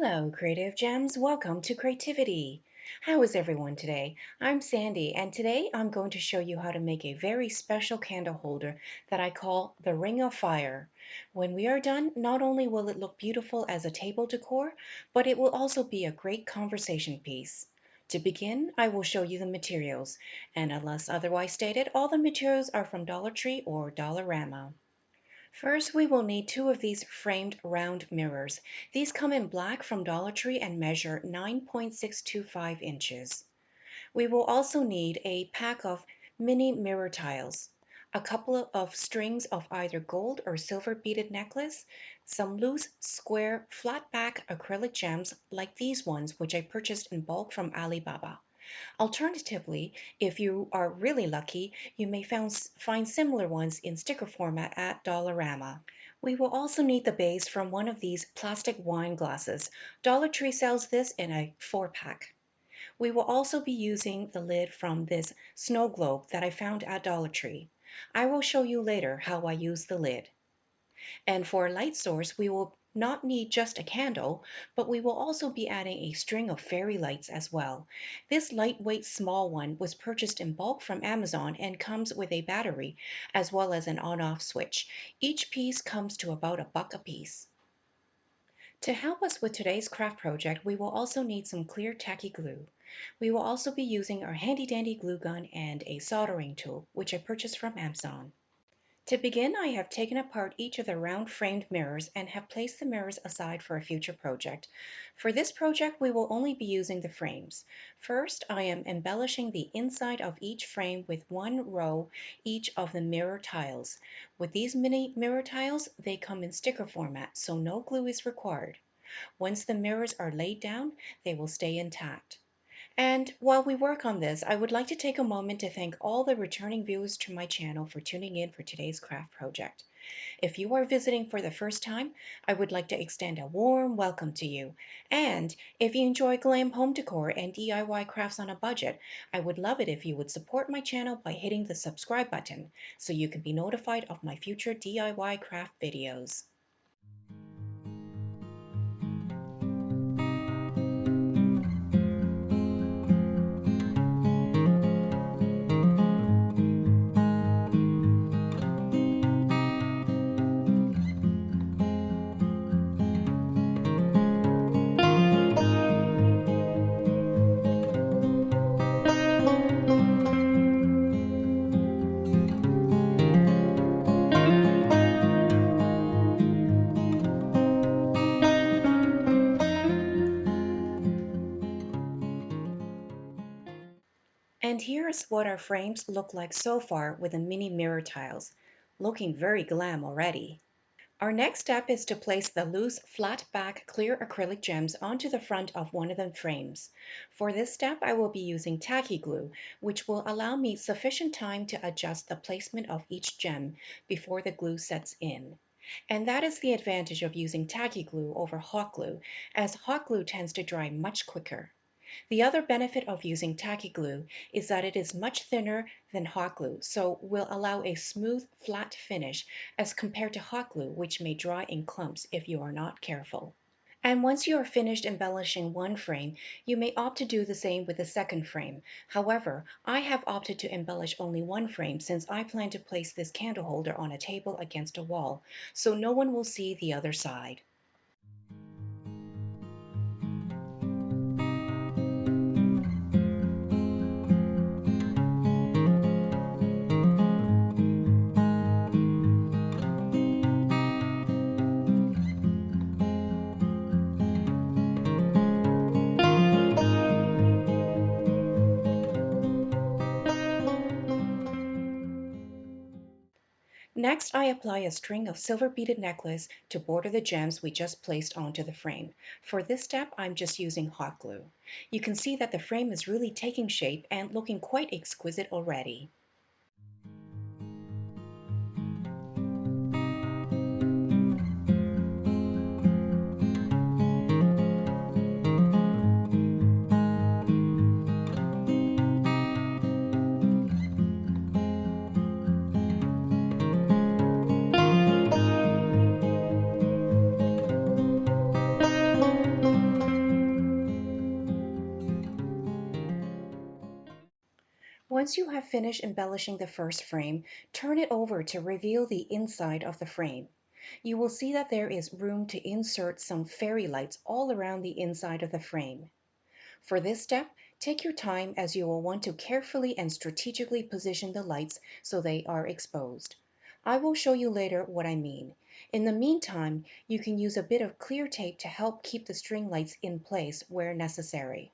Hello, Creative Gems. Welcome to Creativity. How is everyone today? I'm Sandy, and today I'm going to show you how to make a very special candle holder that I call the Ring of Fire. When we are done, not only will it look beautiful as a table decor, but it will also be a great conversation piece. To begin, I will show you the materials, and unless otherwise stated, all the materials are from Dollar Tree or Dollarama. First, we will need two of these framed round mirrors. These come in black from Dollar Tree and measure 9.625 inches. We will also need a pack of mini mirror tiles, a couple of strings of either gold or silver beaded necklace, some loose, square, flat back acrylic gems like these ones which I purchased in bulk from Alibaba. Alternatively, if you are really lucky, you may find similar ones in sticker format at Dollarama. We will also need the base from one of these plastic wine glasses. Dollar Tree sells this in a 4-pack. We will also be using the lid from this snow globe that I found at Dollar Tree. I will show you later how I use the lid. And for a light source, we will not need just a candle, but we will also be adding a string of fairy lights as well. This lightweight small one was purchased in bulk from Amazon and comes with a battery as well as an on-off switch. Each piece comes to about $1 a piece. To help us with today's craft project, we will also need some clear tacky glue. We will also be using our handy dandy glue gun and a soldering tool, which I purchased from Amazon. To begin, I have taken apart each of the round framed mirrors and have placed the mirrors aside for a future project. For this project, we will only be using the frames. First, I am embellishing the inside of each frame with one row each of the mirror tiles. With these mini mirror tiles, they come in sticker format, so no glue is required. Once the mirrors are laid down, they will stay intact. And while we work on this, I would like to take a moment to thank all the returning viewers to my channel for tuning in for today's craft project. If you are visiting for the first time, I would like to extend a warm welcome to you. And if you enjoy glam home decor and DIY crafts on a budget, I would love it if you would support my channel by hitting the subscribe button so you can be notified of my future DIY craft videos. And here's what our frames look like so far with the mini mirror tiles. Looking very glam already. Our next step is to place the loose flat back clear acrylic gems onto the front of one of the frames. For this step, I will be using tacky glue, which will allow me sufficient time to adjust the placement of each gem before the glue sets in. And that is the advantage of using tacky glue over hot glue, as hot glue tends to dry much quicker. The other benefit of using tacky glue is that it is much thinner than hot glue, so will allow a smooth, flat finish as compared to hot glue, which may dry in clumps if you are not careful. And once you are finished embellishing one frame, you may opt to do the same with the second frame. However, I have opted to embellish only one frame since I plan to place this candle holder on a table against a wall, so no one will see the other side. Next, I apply a string of silver beaded necklace to border the gems we just placed onto the frame. For this step, I'm just using hot glue. You can see that the frame is really taking shape and looking quite exquisite already. Once you have finished embellishing the first frame, turn it over to reveal the inside of the frame. You will see that there is room to insert some fairy lights all around the inside of the frame. For this step, take your time as you will want to carefully and strategically position the lights so they are exposed. I will show you later what I mean. In the meantime, you can use a bit of clear tape to help keep the string lights in place where necessary.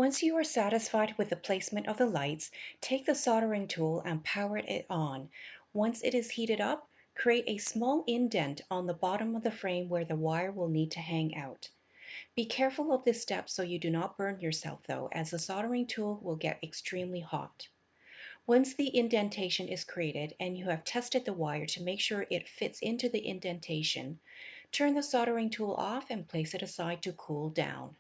Once you are satisfied with the placement of the lights, take the soldering tool and power it on. Once it is heated up, create a small indent on the bottom of the frame where the wire will need to hang out. Be careful of this step so you do not burn yourself though, as the soldering tool will get extremely hot. Once the indentation is created and you have tested the wire to make sure it fits into the indentation, turn the soldering tool off and place it aside to cool down.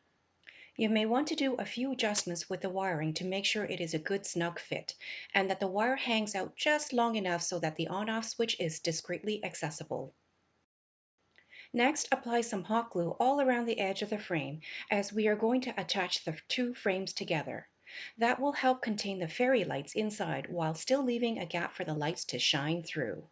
You may want to do a few adjustments with the wiring to make sure it is a good snug fit and that the wire hangs out just long enough so that the on-off switch is discreetly accessible. Next, apply some hot glue all around the edge of the frame as we are going to attach the two frames together. That will help contain the fairy lights inside while still leaving a gap for the lights to shine through.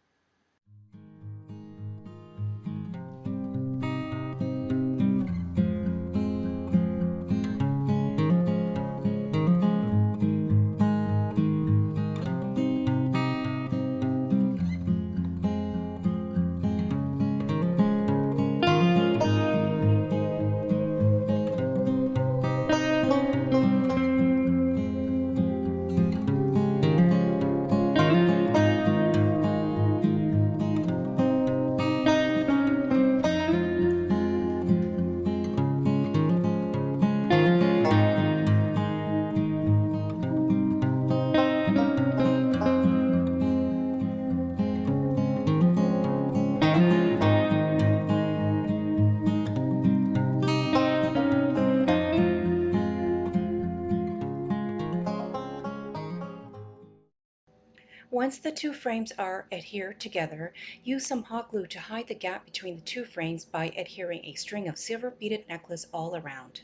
Once the two frames are adhered together, use some hot glue to hide the gap between the two frames by adhering a string of silver beaded necklace all around.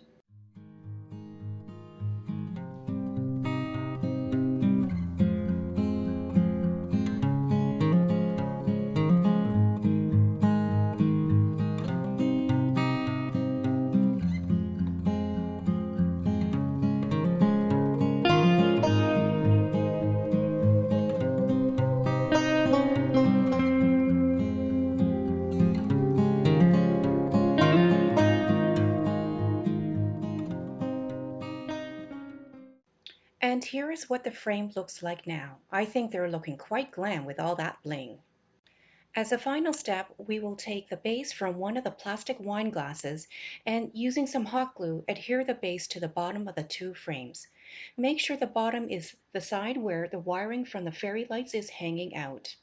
And here is what the frame looks like now. I think they're looking quite glam with all that bling. As a final step, we will take the base from one of the plastic wine glasses and using some hot glue, adhere the base to the bottom of the two frames. Make sure the bottom is the side where the wiring from the fairy lights is hanging out.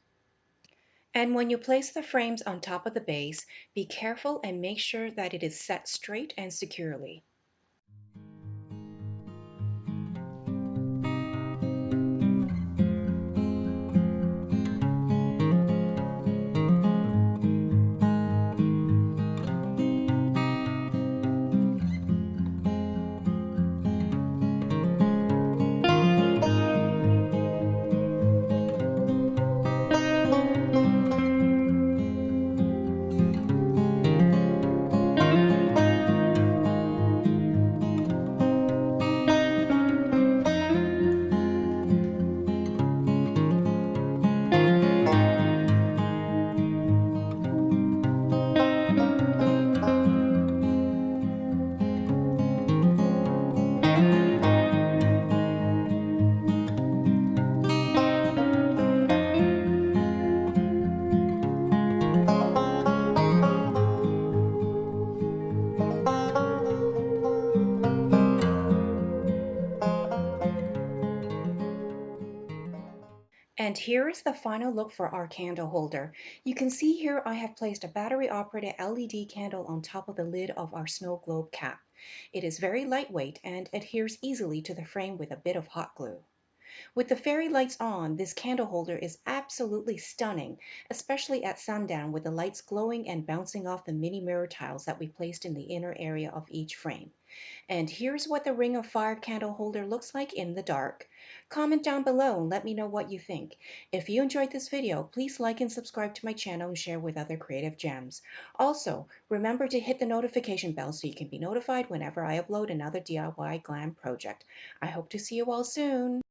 And when you place the frames on top of the base, be careful and make sure that it is set straight and securely. And here is the final look for our candle holder. You can see here I have placed a battery operated LED candle on top of the lid of our snow globe cap. It is very lightweight and adheres easily to the frame with a bit of hot glue. With the fairy lights on, this candle holder is absolutely stunning, especially at sundown with the lights glowing and bouncing off the mini mirror tiles that we placed in the inner area of each frame. And here's what the Ring of Fire candle holder looks like in the dark. Comment down below and let me know what you think. If you enjoyed this video, please like and subscribe to my channel and share with other creative gems. Also, remember to hit the notification bell so you can be notified whenever I upload another DIY glam project. I hope to see you all soon.